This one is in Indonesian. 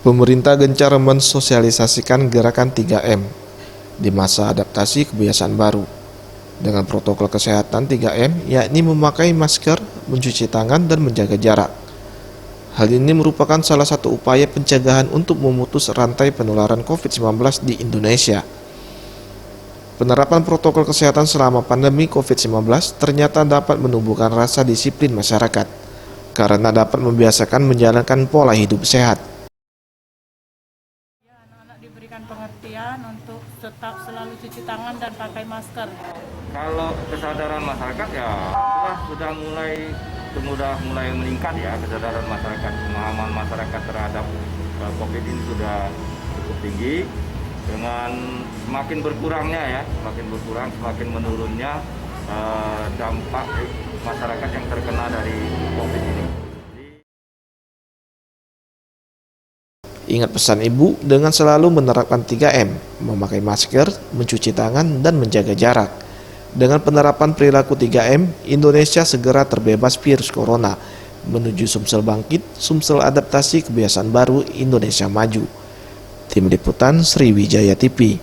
Pemerintah gencar mensosialisasikan gerakan 3M di masa adaptasi kebiasaan baru. Dengan protokol kesehatan 3M, yakni memakai masker, mencuci tangan, dan menjaga jarak. Hal ini merupakan salah satu upaya pencegahan untuk memutus rantai penularan COVID-19 di Indonesia. Penerapan protokol kesehatan selama pandemi COVID-19 ternyata dapat menumbuhkan rasa disiplin masyarakat, karena dapat membiasakan menjalankan pola hidup sehat. Diberikan pengertian untuk tetap selalu cuci tangan dan pakai masker. Kalau kesadaran masyarakat ya sudah mulai meningkat ya, kesadaran masyarakat, pemahaman masyarakat terhadap COVID ini sudah cukup tinggi. Dengan semakin menurunnya dampak masyarakat yang terkena dari COVID ini. Ingat pesan ibu dengan selalu menerapkan 3M, memakai masker, mencuci tangan, dan menjaga jarak. Dengan penerapan perilaku 3M, Indonesia segera terbebas virus corona, menuju Sumsel bangkit, Sumsel adaptasi kebiasaan baru, Indonesia maju. Tim Liputan Sriwijaya TV.